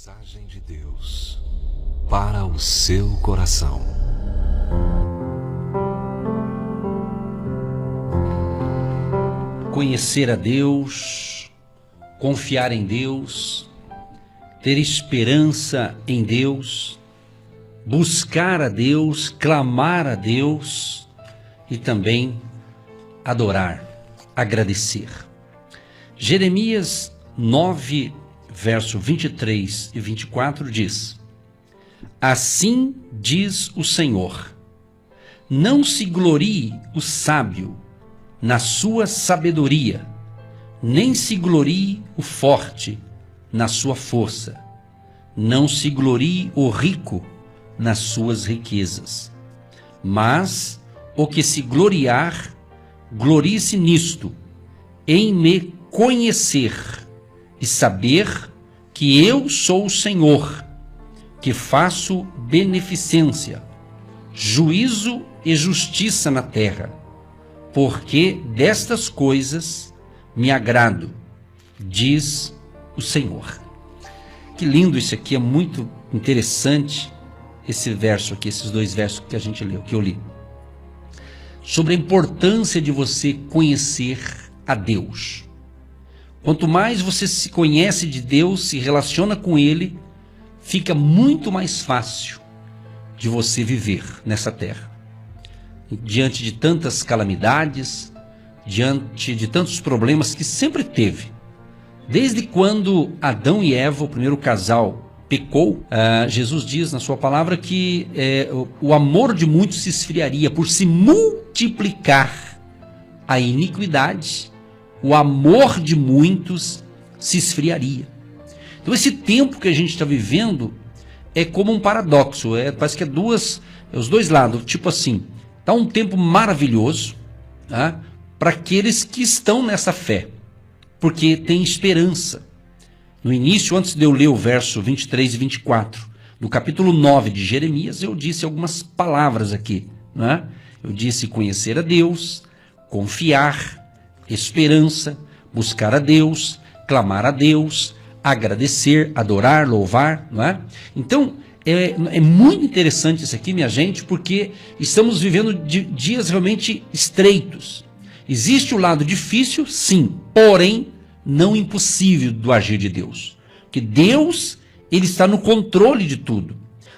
Mensagem de Deus para o seu coração. Conhecer a Deus, confiar em Deus, ter esperança em Deus, buscar a Deus, clamar a Deus e também adorar, agradecer. Jeremias 9, verso 23 e 24 diz: Assim diz o Senhor, não se glorie o sábio na sua sabedoria, nem se glorie o forte na sua força, não se glorie o rico nas suas riquezas, mas o que se gloriar, glorie-se nisto, em me conhecer e saber que eu sou o Senhor, que faço beneficência, juízo e justiça na terra, porque destas coisas me agrado, diz o Senhor. Que lindo isso aqui, é muito interessante esse verso aqui, esses dois versos que a gente leu, que eu li. Sobre a importância de você conhecer a Deus. Quanto mais você se conhece de Deus, se relaciona com Ele, fica muito mais fácil de você viver nessa terra. Diante de tantas calamidades, diante de tantos problemas que sempre teve. Desde quando Adão e Eva, o primeiro casal, pecou, Jesus diz na sua palavra que o amor de muitos se esfriaria por se multiplicar a iniquidade. O amor de muitos se esfriaria. Então esse tempo que a gente está vivendo é como um paradoxo, parece que os dois lados, tipo assim, está um tempo maravilhoso, tá, para aqueles que estão nessa fé, porque tem esperança. No início, antes de eu ler o verso 23 e 24 do capítulo 9 de Jeremias, eu disse algumas palavras aqui, né? Eu disse conhecer a Deus, confiar, esperança, buscar a Deus, clamar a Deus, agradecer, adorar, louvar, não é? Então, é muito interessante isso aqui, minha gente, porque estamos vivendo dias realmente estreitos. Existe o lado difícil, sim, porém, não impossível do agir de Deus. Porque Deus, Ele está no controle de tudo.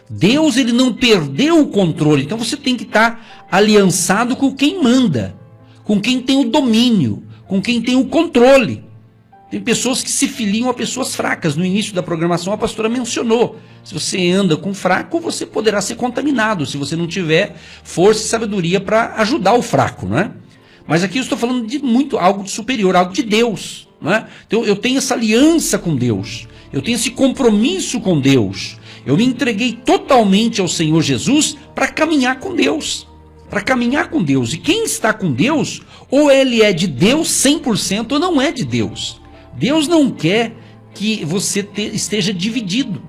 Deus, Ele não perdeu o controle, então você tem que estar aliançado com quem manda, com quem tem o domínio, com quem tem o controle. Tem pessoas que se filiam a pessoas fracas. No início da programação a pastora mencionou, se você anda com fraco, você poderá ser contaminado, se você não tiver força e sabedoria para ajudar o fraco, não é? Mas aqui eu estou falando de algo de superior, algo de Deus, não é? Então eu tenho essa aliança com Deus, eu tenho esse compromisso com Deus, eu me entreguei totalmente ao Senhor Jesus para caminhar com Deus. Para caminhar com Deus. E quem está com Deus, ou ele é de Deus 100% ou não é de Deus. Deus não quer que você esteja dividido.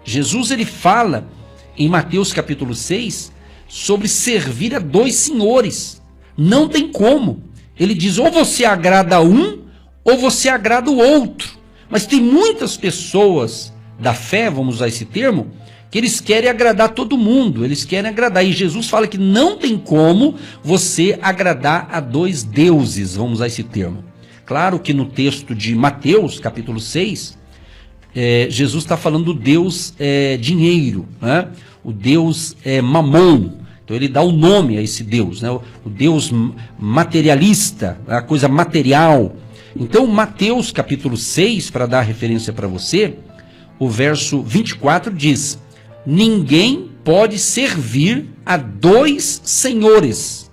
Jesus, ele fala em Mateus capítulo 6 sobre servir a dois senhores. Não tem como. Ele diz, ou você agrada a um, ou você agrada o outro. Mas tem muitas pessoas da fé, vamos usar esse termo, que eles querem agradar todo mundo, eles querem agradar. E Jesus fala que não tem como você agradar a dois deuses, vamos usar esse termo. Claro que no texto de Mateus, capítulo 6, Jesus está falando do Deus dinheiro, né? O Deus Mamon. Então ele dá o nome a esse Deus, né? O Deus materialista, a coisa material. Então Mateus capítulo 6, para dar referência para você, o verso 24 diz: ninguém pode servir a dois senhores,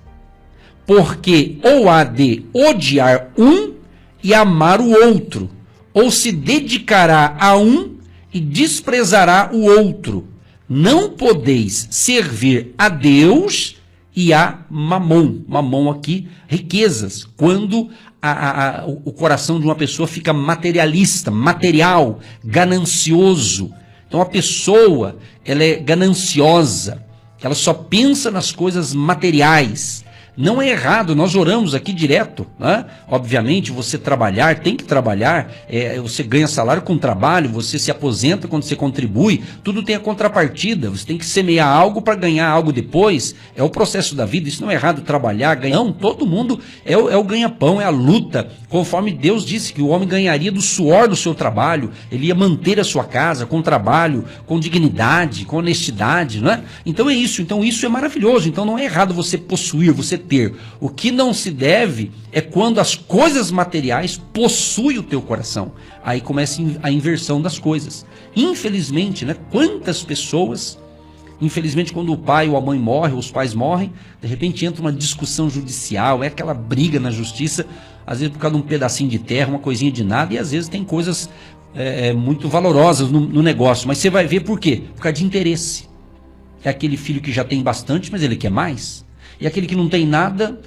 porque ou há de odiar um e amar o outro, ou se dedicará a um e desprezará o outro. Não podeis servir a Deus e a Mamon. Mamon aqui, riquezas. Quando o coração de uma pessoa fica materialista, material, ganancioso. Então a pessoa, ela é gananciosa, ela só pensa nas coisas materiais, Não é errado, nós oramos aqui direto, né? Obviamente, você trabalhar, tem que trabalhar, você ganha salário com trabalho, você se aposenta quando você contribui, tudo tem a contrapartida, você tem que semear algo para ganhar algo depois, é o processo da vida, isso não é errado, trabalhar, ganhar, não, todo mundo é o ganha-pão, é a luta, conforme Deus disse que o homem ganharia do suor do seu trabalho, ele ia manter a sua casa com trabalho, com dignidade, com honestidade, não é? Então é isso, então isso é maravilhoso, então não é errado você possuir, você ter. O que não se deve é quando as coisas materiais possuem o teu coração. Aí começa a inversão das coisas. Infelizmente, né? Quantas pessoas, infelizmente, quando o pai ou a mãe morre, ou os pais morrem, de repente entra uma discussão judicial, é aquela briga na justiça, às vezes por causa de um pedacinho de terra, uma coisinha de nada, e às vezes tem coisas muito valorosas no negócio. Mas você vai ver por quê? Por causa de interesse. É aquele filho que já tem bastante, mas ele quer mais. E aquele que não tem nada,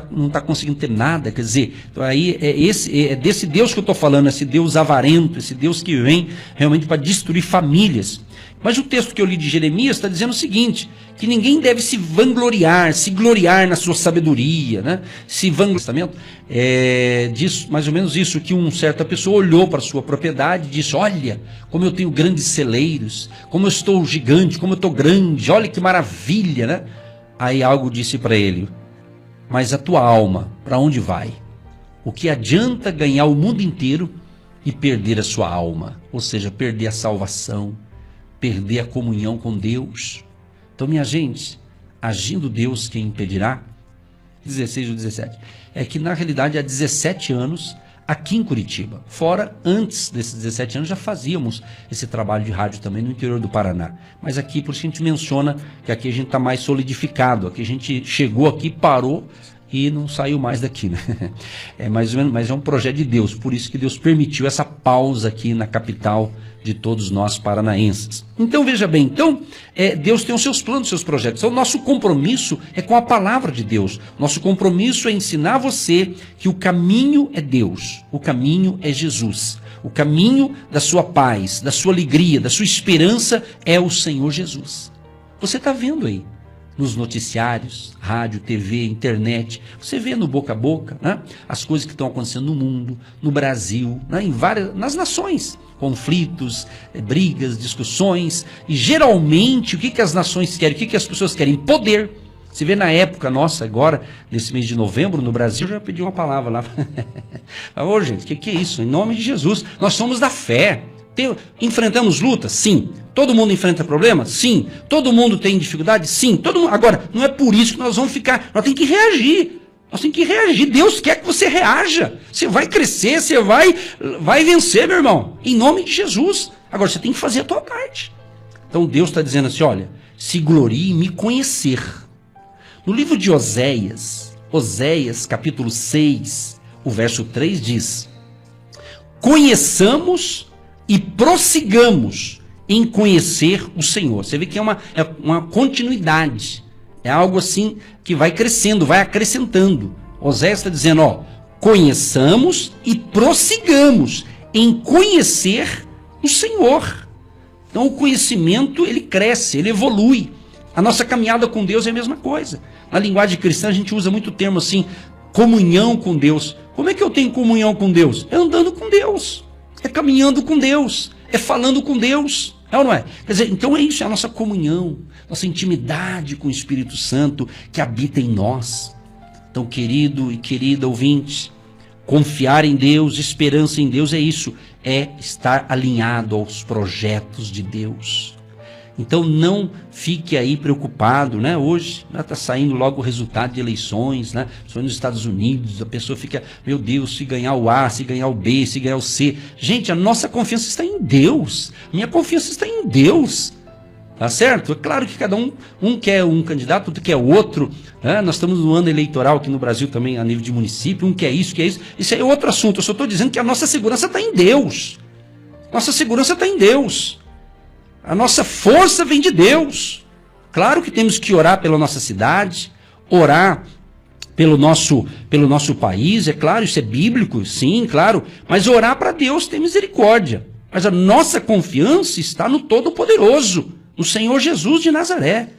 não está conseguindo ter nada. Quer dizer, aí é desse Deus que eu estou falando, esse Deus avarento, esse Deus que vem realmente para destruir famílias. Mas o texto que eu li de Jeremias está dizendo o seguinte, que ninguém deve se vangloriar, se gloriar na sua sabedoria, né? Se vangloriar, diz mais ou menos isso, que uma certa pessoa olhou para a sua propriedade e disse, olha, como eu tenho grandes celeiros, como eu estou gigante, como eu estou grande, olha que maravilha, né? Aí algo disse para ele, mas a tua alma, para onde vai? O que adianta ganhar o mundo inteiro e perder a sua alma? Ou seja, perder a salvação, perder a comunhão com Deus. Então, minha gente, agindo Deus, quem impedirá? 16 ou 17. É que na realidade há 17 anos aqui em Curitiba. Fora, antes desses 17 anos, já fazíamos esse trabalho de rádio também no interior do Paraná. Mas aqui, por isso que a gente menciona que aqui a gente está mais solidificado. Aqui a gente chegou aqui, parou e não saiu mais daqui, né? É mais ou menos, mas é um projeto de Deus. Por isso que Deus permitiu essa pausa aqui na capital de todos nós paranaenses. Então, veja bem, Deus tem os seus planos, os seus projetos. Então, nosso compromisso é com a palavra de Deus. Nosso compromisso é ensinar você que o caminho é Deus, o caminho é Jesus. O caminho da sua paz, da sua alegria, da sua esperança é o Senhor Jesus. Você está vendo aí, nos noticiários, rádio, TV, internet, você vê no boca a boca, né, as coisas que estão acontecendo no mundo, no Brasil, né, nas nações, conflitos, brigas, discussões, e geralmente o que as nações querem, o que as pessoas querem? Poder. Você vê na época nossa agora, nesse mês de novembro, no Brasil, eu já pedi uma palavra lá. Ô gente, o que é isso? Em nome de Jesus, nós somos da fé. Enfrentamos lutas? Sim. Todo mundo enfrenta problemas? Sim. Todo mundo tem dificuldade? Sim. Todo mundo. Agora, não é por isso que nós vamos ficar. Nós temos que reagir. Nós temos que reagir. Deus quer que você reaja. Você vai crescer, você vai vencer, meu irmão. Em nome de Jesus. Agora, você tem que fazer a tua parte. Então, Deus está dizendo assim, olha, se glorie em me conhecer. No livro de Oséias, capítulo 6, o verso 3 diz, conheçamos e prossigamos em conhecer o Senhor. Você vê que é uma continuidade. É algo assim que vai crescendo, vai acrescentando. Oséias está dizendo, conheçamos e prossigamos em conhecer o Senhor. Então o conhecimento, ele cresce, ele evolui. A nossa caminhada com Deus é a mesma coisa. Na linguagem cristã a gente usa muito o termo assim, comunhão com Deus. Como é que eu tenho comunhão com Deus? É andando com Deus. É caminhando com Deus, é falando com Deus, é ou não é? Quer dizer, então é isso, é a nossa comunhão, nossa intimidade com o Espírito Santo que habita em nós. Então, querido e querida ouvinte, confiar em Deus, esperança em Deus é isso, é estar alinhado aos projetos de Deus. Então não fique aí preocupado, né? Hoje está saindo logo o resultado de eleições, né? Só nos Estados Unidos, a pessoa fica, meu Deus, se ganhar o A, se ganhar o B, se ganhar o C. Gente, a nossa confiança está em Deus. Minha confiança está em Deus. Tá certo? É claro que cada um quer um candidato, outro quer outro. Né? Nós estamos no ano eleitoral aqui no Brasil também, a nível de município, um quer isso, quer isso. Isso é outro assunto. Eu só estou dizendo que a nossa segurança está em Deus. Nossa segurança está em Deus. A nossa força vem de Deus. Claro que temos que orar pela nossa cidade, orar pelo nosso país, é claro, isso é bíblico, sim, claro. Mas orar para Deus ter misericórdia. Mas a nossa confiança está no Todo-Poderoso, no Senhor Jesus de Nazaré.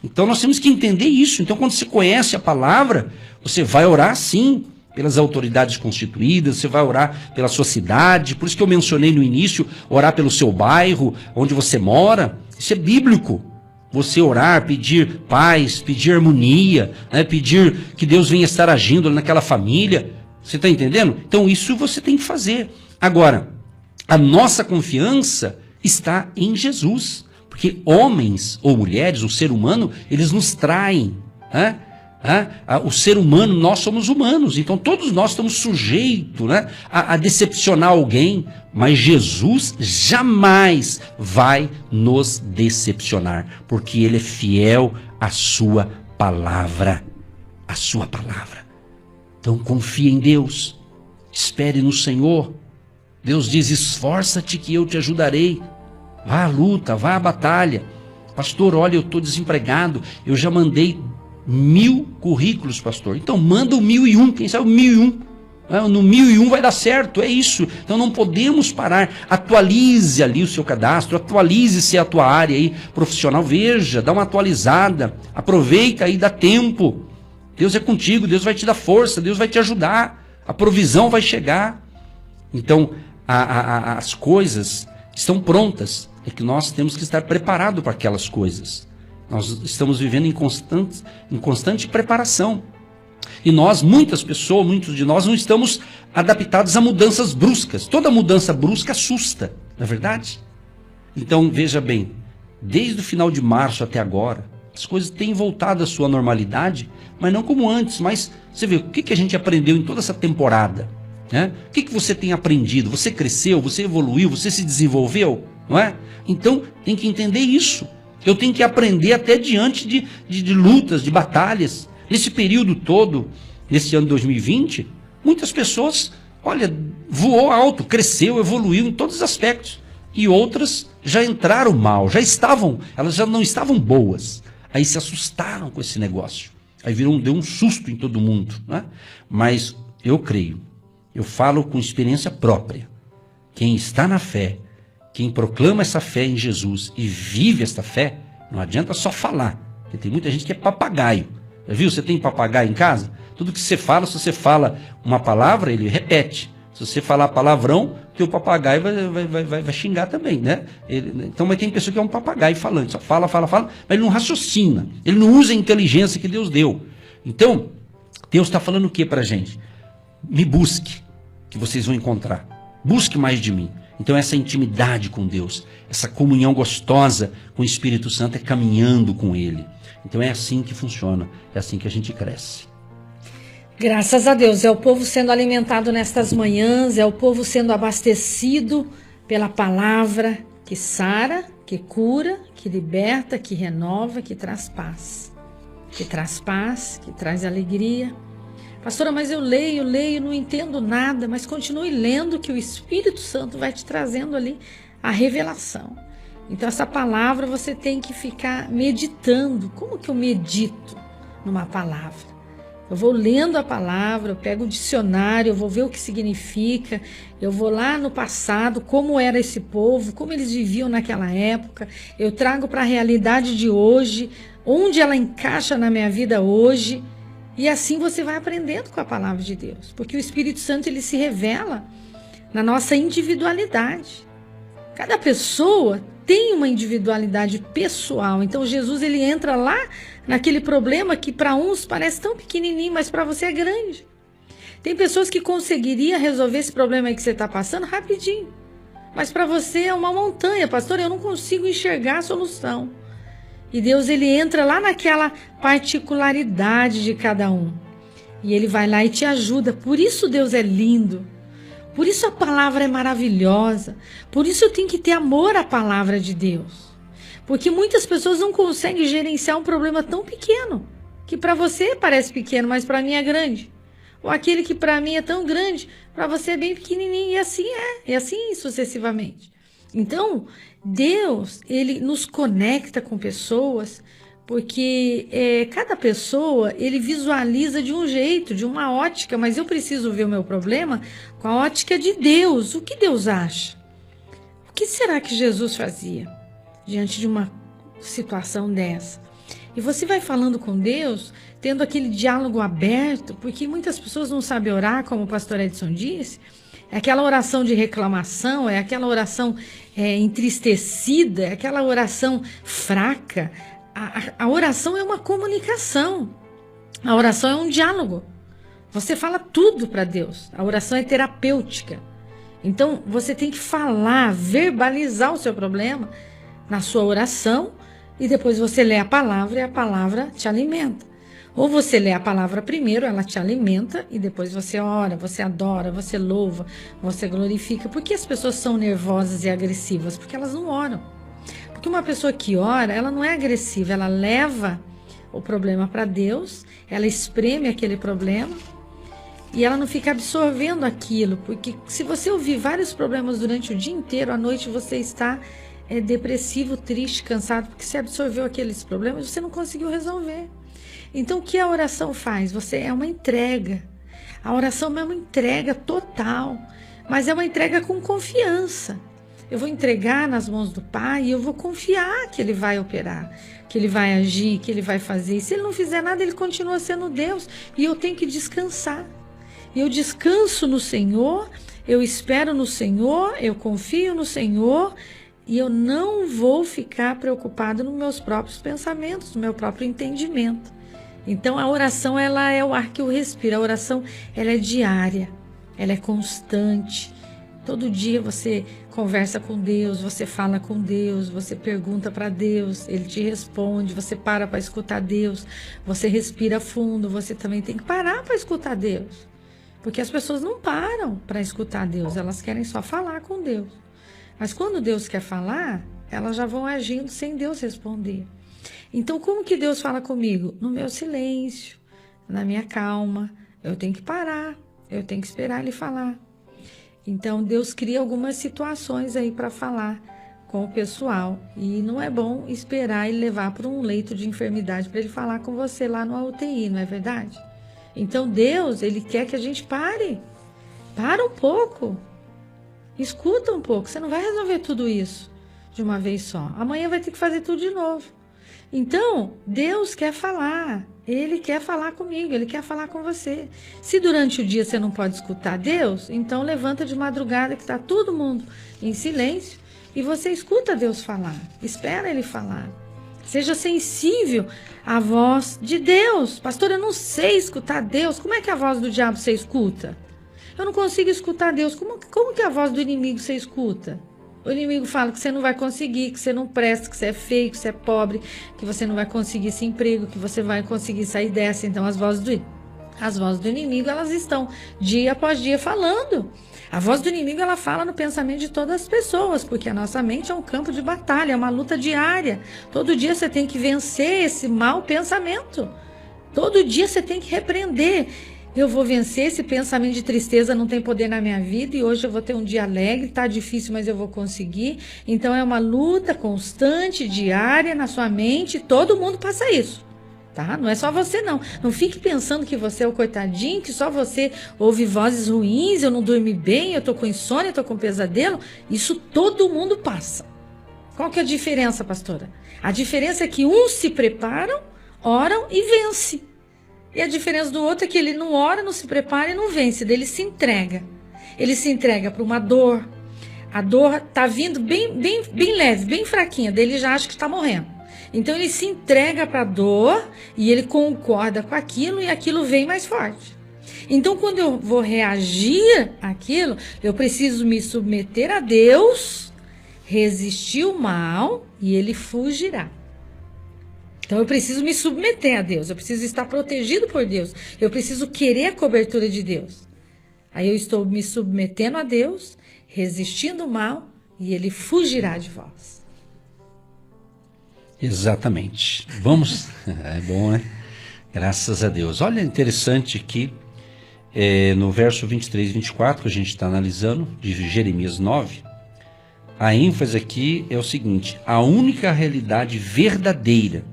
Então nós temos que entender isso. Então quando você conhece a palavra, você vai orar sim pelas autoridades constituídas, você vai orar pela sua cidade. Por isso que eu mencionei no início, orar pelo seu bairro, onde você mora. Isso é bíblico. Você orar, pedir paz, pedir harmonia, né? Pedir que Deus venha estar agindo naquela família. Você está entendendo? Então isso você tem que fazer. Agora, a nossa confiança está em Jesus. Porque homens ou mulheres, o ser humano, eles nos traem. Né? O ser humano, nós somos humanos. Então todos nós estamos sujeitos, né, a decepcionar alguém. Mas Jesus jamais vai nos decepcionar. Porque Ele é fiel à sua palavra. A sua palavra. Então confie em Deus. Espere no Senhor. Deus diz, esforça-te que eu te ajudarei. Vá à luta, vá à batalha. Pastor, olha, eu estou desempregado. Eu já mandei 1000 currículos, pastor. Então manda o 1001, quem sabe o 1001. No 1001 vai dar certo, é isso. Então não podemos parar. Atualize ali o seu cadastro, atualize-se a tua área aí profissional. Veja, dá uma atualizada. Aproveita aí, dá tempo. Deus é contigo, Deus vai te dar força, Deus vai te ajudar. A provisão vai chegar. Então, as coisas estão prontas. É que nós temos que estar preparados para aquelas coisas. Nós estamos vivendo em constante preparação. E nós, muitas pessoas, muitos de nós não estamos adaptados a mudanças bruscas. Toda mudança brusca assusta, não é verdade? Então, veja bem, desde o final de março até agora, as coisas têm voltado à sua normalidade, mas não como antes. Mas você vê, o que a gente aprendeu em toda essa temporada? Né? O que você tem aprendido? Você cresceu, você evoluiu, você se desenvolveu? Não é? Então, tem que entender isso. Eu tenho que aprender até diante de lutas, de batalhas. Nesse período todo, nesse ano 2020, muitas pessoas, olha, voou alto, cresceu, evoluiu em todos os aspectos. E outras já entraram mal, elas já não estavam boas. Aí se assustaram com esse negócio. Aí deu um susto em todo mundo. Né? Mas eu creio, eu falo com experiência própria. Quem está na fé, quem proclama essa fé em Jesus e vive esta fé, não adianta só falar. Porque tem muita gente que é papagaio. Já viu? Você tem papagaio em casa? Tudo que você fala, se você fala uma palavra, ele repete. Se você falar palavrão, teu papagaio vai xingar também, né? Então, mas tem pessoa que é um papagaio falante, só fala, mas ele não raciocina. Ele não usa a inteligência que Deus deu. Então, Deus está falando o que para a gente? Me busque, que vocês vão encontrar. Busque mais de mim. Então essa intimidade com Deus, essa comunhão gostosa com o Espírito Santo é caminhando com Ele. Então é assim que funciona, é assim que a gente cresce. Graças a Deus, é o povo sendo alimentado nestas manhãs, é o povo sendo abastecido pela palavra que sara, que cura, que liberta, que renova, que traz paz. Que traz alegria. Pastora, mas eu leio, não entendo nada, mas continue lendo que o Espírito Santo vai te trazendo ali a revelação. Então essa palavra você tem que ficar meditando. Como que eu medito numa palavra? Eu vou lendo a palavra, eu pego o dicionário, eu vou ver o que significa, eu vou lá no passado, como era esse povo, como eles viviam naquela época, eu trago para a realidade de hoje, onde ela encaixa na minha vida hoje. E assim você vai aprendendo com a palavra de Deus. Porque o Espírito Santo ele se revela na nossa individualidade. Cada pessoa tem uma individualidade pessoal. Então Jesus ele entra lá naquele problema que para uns parece tão pequenininho, mas para você é grande. Tem pessoas que conseguiriam resolver esse problema aí que você está passando rapidinho. Mas para você é uma montanha. Pastor, eu não consigo enxergar a solução. E Deus ele entra lá naquela particularidade de cada um. E ele vai lá e te ajuda. Por isso Deus é lindo. Por isso a palavra é maravilhosa. Por isso eu tenho que ter amor à palavra de Deus. Porque muitas pessoas não conseguem gerenciar um problema tão pequeno. Que para você parece pequeno, mas para mim é grande. Ou aquele que para mim é tão grande, para você é bem pequenininho. E assim é. E assim sucessivamente. Então, Deus, ele nos conecta com pessoas, porque cada pessoa, ele visualiza de um jeito, de uma ótica, mas eu preciso ver o meu problema com a ótica de Deus. O que Deus acha? O que será que Jesus fazia diante de uma situação dessa? E você vai falando com Deus, tendo aquele diálogo aberto, porque muitas pessoas não sabem orar, como o pastor Edson disse. É aquela oração de reclamação, é aquela oração entristecida, é aquela oração fraca. A oração é uma comunicação. A oração é um diálogo. Você fala tudo para Deus. A oração é terapêutica. Então, você tem que falar, verbalizar o seu problema na sua oração e depois você lê a palavra e a palavra te alimenta. Ou você lê a palavra primeiro, ela te alimenta e depois você ora, você adora, você louva, você glorifica. Por que as pessoas são nervosas e agressivas? Porque elas não oram. Porque uma pessoa que ora, ela não é agressiva, ela leva o problema para Deus, ela espreme aquele problema e ela não fica absorvendo aquilo. Porque se você ouvir vários problemas durante o dia inteiro, à noite você está depressivo, triste, cansado, porque você absorveu aqueles problemas e você não conseguiu resolver. Então, o que a oração faz? Você é uma entrega. A oração é uma entrega total, mas é uma entrega com confiança. Eu vou entregar nas mãos do Pai e eu vou confiar que Ele vai operar, que Ele vai agir, que Ele vai fazer. E se Ele não fizer nada, Ele continua sendo Deus e eu tenho que descansar. Eu descanso no Senhor, eu espero no Senhor, eu confio no Senhor e eu não vou ficar preocupado nos meus próprios pensamentos, no meu próprio entendimento. Então a oração, ela é o ar que eu respiro. A oração, ela é diária, ela é constante. Todo dia você conversa com Deus, você fala com Deus, você pergunta para Deus, Ele te responde, você para escutar Deus, você respira fundo, você também tem que parar para escutar Deus. Porque as pessoas não param para escutar Deus, elas querem só falar com Deus. Mas quando Deus quer falar, elas já vão agindo sem Deus responder. Então, como que Deus fala comigo? No meu silêncio, na minha calma. Eu tenho que parar, eu tenho que esperar Ele falar. Então, Deus cria algumas situações aí para falar com o pessoal. E não é bom esperar Ele levar para um leito de enfermidade para Ele falar com você lá no UTI, não é verdade? Então, Deus, Ele quer que a gente pare. Para um pouco. Escuta um pouco. Você não vai resolver tudo isso de uma vez só. Amanhã vai ter que fazer tudo de novo. Então, Deus quer falar, Ele quer falar comigo, Ele quer falar com você. Se durante o dia você não pode escutar Deus, então levanta de madrugada que está todo mundo em silêncio e você escuta Deus falar, espera Ele falar. Seja sensível à voz de Deus. Pastor, eu não sei escutar Deus, como é que a voz do diabo você escuta? Eu não consigo escutar Deus, como que a voz do inimigo você escuta? O inimigo fala que você não vai conseguir, que você não presta, que você é feio, que você é pobre, que você não vai conseguir esse emprego, que você vai conseguir sair dessa. Então, as vozes do inimigo, elas estão dia após dia falando. A voz do inimigo, ela fala no pensamento de todas as pessoas, porque a nossa mente é um campo de batalha, é uma luta diária. Todo dia você tem que vencer esse mau pensamento. Todo dia você tem que repreender. Eu vou vencer esse pensamento de tristeza, não tem poder na minha vida e hoje eu vou ter um dia alegre, tá difícil, mas eu vou conseguir. Então é uma luta constante, diária na sua mente, todo mundo passa isso, tá? Não é só você não. Não fique pensando que você é o coitadinho, que só você ouve vozes ruins, eu não dormi bem, eu tô com insônia, eu tô com pesadelo. Isso todo mundo passa. Qual que é a diferença, pastora? A diferença é que uns se preparam, oram e vencem. E a diferença do outro é que ele não ora, não se prepara e não vence. Daí ele se entrega. Ele se entrega para uma dor. A dor está vindo bem leve, bem fraquinha. Daí ele já acha que está morrendo. Então ele se entrega para a dor e ele concorda com aquilo e aquilo vem mais forte. Então quando eu vou reagir àquilo, eu preciso me submeter a Deus, resistir o mal e ele fugirá. Então eu preciso me submeter a Deus, eu preciso estar protegido por Deus, eu preciso querer a cobertura de Deus. Aí eu estou me submetendo a Deus, resistindo o mal e ele fugirá de vós. Exatamente. Vamos, é bom, né? Graças a Deus. Olha, interessante que no verso 23 e 24 que a gente está analisando, de Jeremias 9, a ênfase aqui é o seguinte: a única realidade verdadeira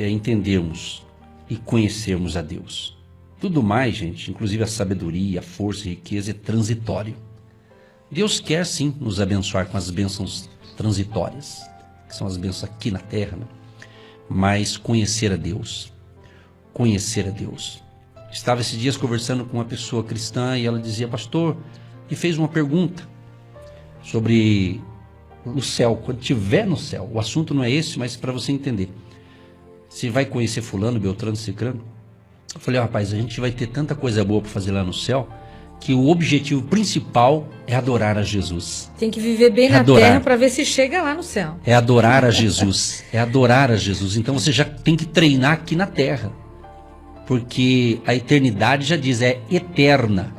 é entendermos e conhecermos a Deus. Tudo mais, gente, inclusive a sabedoria, a força e a riqueza, é transitório. Deus quer sim nos abençoar com as bênçãos transitórias, que são as bênçãos aqui na terra, né? mas conhecer a Deus. Conhecer a Deus. Estava esses dias conversando com uma pessoa cristã e ela dizia, pastor, e fez uma pergunta sobre o céu, quando estiver no céu. O assunto não é esse, mas para você entender. Você vai conhecer fulano, beltrano, cicrano? Eu falei, rapaz, a gente vai ter tanta coisa boa para fazer lá no céu, que o objetivo principal é adorar a Jesus. Tem que viver bem na terra para ver se chega lá no céu. É adorar a Jesus. É adorar a Jesus. Então você já tem que treinar aqui na terra. Porque a eternidade já diz, é eterna.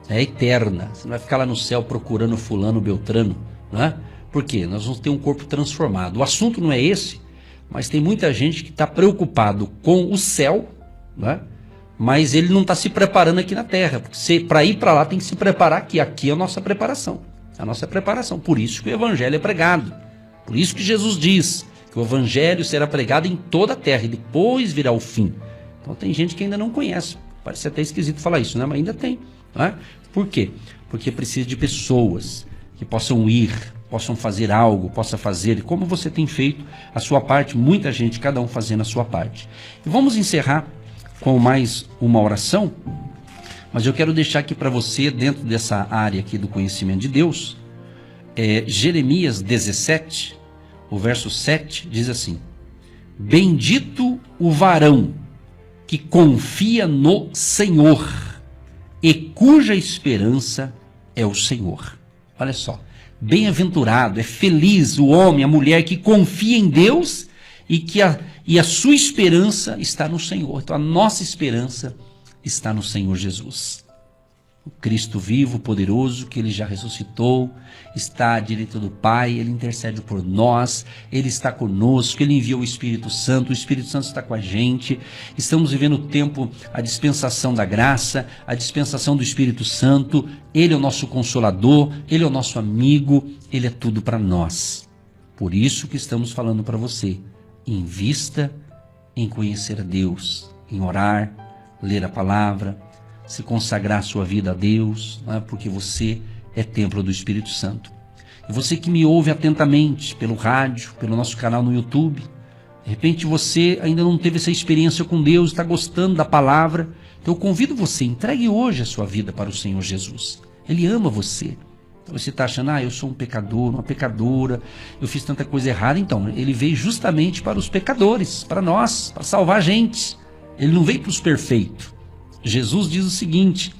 É eterna. Você não vai ficar lá no céu procurando fulano, beltrano. Não é? Por quê? Nós vamos ter um corpo transformado. O assunto não é esse, mas tem muita gente que está preocupado com o céu, não é? Mas ele não está se preparando aqui na terra. Para ir para lá tem que se preparar aqui. Aqui é a nossa preparação. A nossa preparação. Por isso que o evangelho é pregado. Por isso que Jesus diz que o evangelho será pregado em toda a terra e depois virá o fim. Então tem gente que ainda não conhece. Parece até esquisito falar isso, né? Mas ainda tem. Não é? Por quê? Porque precisa de pessoas que possam ir, possam fazer algo, possa fazer, como você tem feito a sua parte, muita gente, cada um fazendo a sua parte. E vamos encerrar com mais uma oração, mas eu quero deixar aqui para você, dentro dessa área aqui do conhecimento de Deus, Jeremias 17, o verso 7, diz assim, bendito o varão que confia no Senhor e cuja esperança é o Senhor. Olha só, bem-aventurado, é feliz o homem, a mulher que confia em Deus e a sua esperança está no Senhor. Então a nossa esperança está no Senhor Jesus. O Cristo vivo, poderoso, que Ele já ressuscitou, está à direita do Pai, Ele intercede por nós, Ele está conosco, Ele envia o Espírito Santo está com a gente. Estamos vivendo o tempo, a dispensação da graça, a dispensação do Espírito Santo. Ele é o nosso consolador, Ele é o nosso amigo, Ele é tudo para nós. Por isso que estamos falando para você. Invista em conhecer a Deus, em orar, ler a palavra, se consagrar a sua vida a Deus, não é? Porque você é templo do Espírito Santo. E você que me ouve atentamente pelo rádio, pelo nosso canal no YouTube, de repente você ainda não teve essa experiência com Deus, está gostando da palavra, então eu convido você, entregue hoje a sua vida para o Senhor Jesus. Ele ama você. Então você está achando, eu sou um pecador, uma pecadora, eu fiz tanta coisa errada. Então, ele veio justamente para os pecadores, para nós, para salvar a gente. Ele não veio para os perfeitos. Jesus diz o seguinte,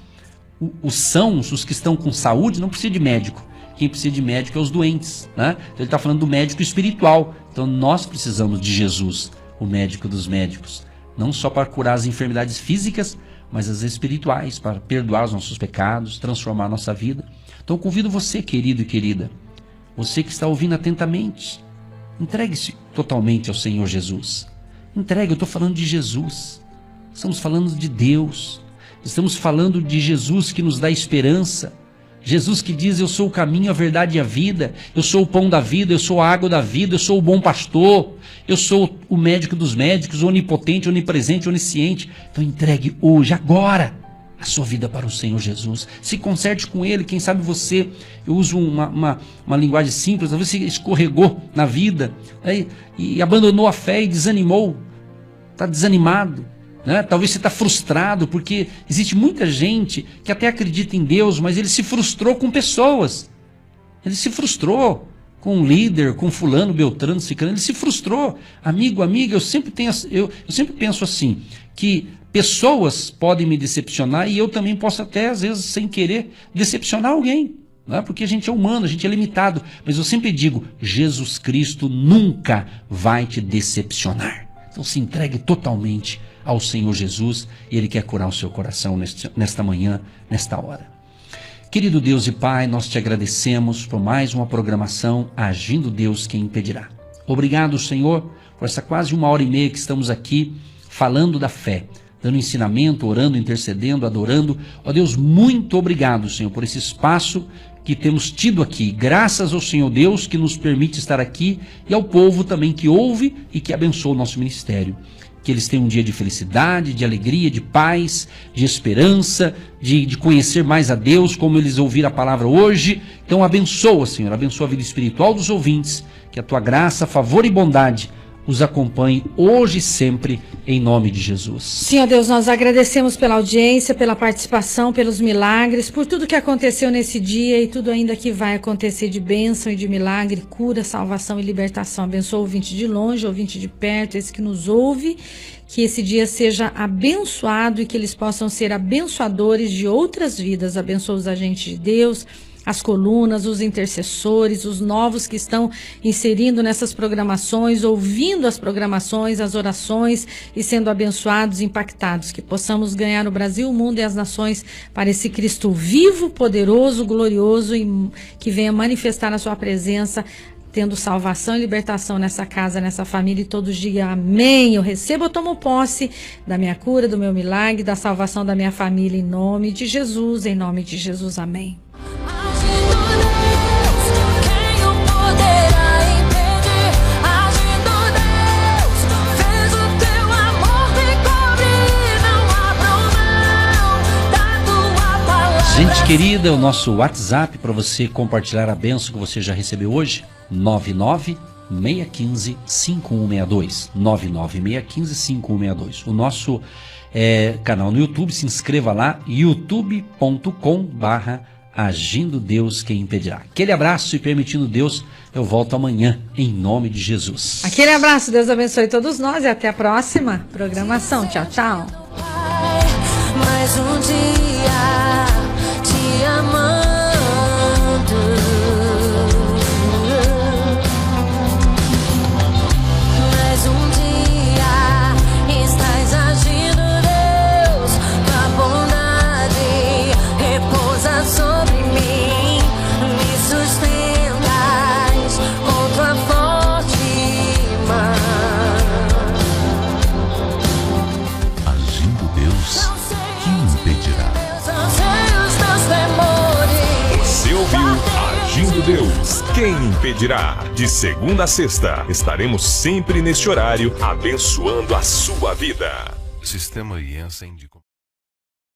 os sãos, os que estão com saúde, não precisa de médico. Quem precisa de médico é os doentes, né? Então ele está falando do médico espiritual. Então nós precisamos de Jesus, o médico dos médicos. Não só para curar as enfermidades físicas, mas as espirituais, para perdoar os nossos pecados, transformar a nossa vida. Então eu convido você, querido e querida, você que está ouvindo atentamente, entregue-se totalmente ao Senhor Jesus. Entregue, eu estou falando de Jesus. Estamos falando de Deus. Estamos falando de Jesus que nos dá esperança. Jesus que diz, eu sou o caminho, a verdade e a vida. Eu sou o pão da vida, eu sou a água da vida, eu sou o bom pastor. Eu sou o médico dos médicos, o onipotente, onipresente, onisciente. Então entregue hoje, agora, a sua vida para o Senhor Jesus. Se conserte com Ele. Quem sabe você, eu uso uma linguagem simples, talvez você escorregou na vida, e abandonou a fé e desanimou. Está desanimado. Né? Talvez você está frustrado, porque existe muita gente que até acredita em Deus, mas ele se frustrou com pessoas. Ele se frustrou com um líder, com fulano, beltrano, cicrano. Ele se frustrou. Amigo, amiga, eu sempre penso assim, que pessoas podem me decepcionar e eu também posso até, às vezes, sem querer, decepcionar alguém. Não é? Porque a gente é humano, a gente é limitado. Mas eu sempre digo, Jesus Cristo nunca vai te decepcionar. Então se entregue totalmente ao Senhor Jesus e Ele quer curar o seu coração nesta manhã, nesta hora. Querido Deus e Pai, nós te agradecemos por mais uma programação Agindo Deus Quem Impedirá. Obrigado, Senhor, por essa quase 1h30 que estamos aqui falando da fé, dando ensinamento, orando, intercedendo, adorando. Ó Deus, muito obrigado, Senhor, por esse espaço que temos tido aqui. Graças ao Senhor Deus que nos permite estar aqui e ao povo também que ouve e que abençoa o nosso ministério. Que eles tenham um dia de felicidade, de alegria, de paz, de esperança, de conhecer mais a Deus, como eles ouviram a palavra hoje. Então abençoa, Senhor, abençoa a vida espiritual dos ouvintes, que a tua graça, favor e bondade os acompanhe hoje e sempre, em nome de Jesus. Sim, ó Deus, nós agradecemos pela audiência, pela participação, pelos milagres, por tudo que aconteceu nesse dia e tudo ainda que vai acontecer de bênção e de milagre, cura, salvação e libertação. Abençoa o ouvinte de longe, o ouvinte de perto, esse que nos ouve, que esse dia seja abençoado e que eles possam ser abençoadores de outras vidas. Abençoa os agentes de Deus, as colunas, os intercessores, os novos que estão inserindo nessas programações, ouvindo as programações, as orações e sendo abençoados, impactados. Que possamos ganhar o Brasil, o mundo e as nações para esse Cristo vivo, poderoso, glorioso e que venha manifestar a sua presença, tendo salvação e libertação nessa casa, nessa família, e todos digam amém. Eu recebo, eu tomo posse da minha cura, do meu milagre, da salvação da minha família, em nome de Jesus, amém. Gente querida, o nosso WhatsApp para você compartilhar a bênção que você já recebeu hoje, 99615-5162, 99615-5162. O nosso canal no YouTube, se inscreva lá, youtube.com/Agindo Deus Quem Impedirá. Aquele abraço e, permitindo Deus, eu volto amanhã, em nome de Jesus. Aquele abraço, Deus abençoe todos nós e até a próxima programação. Tchau, tchau. Mais um dia te amando. Mais um dia estás agindo, Deus. Tua bondade repousa sobre mim. Me sustentas com tua forte mão. Agindo Deus, quem impedirá? Você ouviu Agindo Deus, quem impedirá? De segunda a sexta, estaremos sempre neste horário, abençoando a sua vida. Sistema Jensen de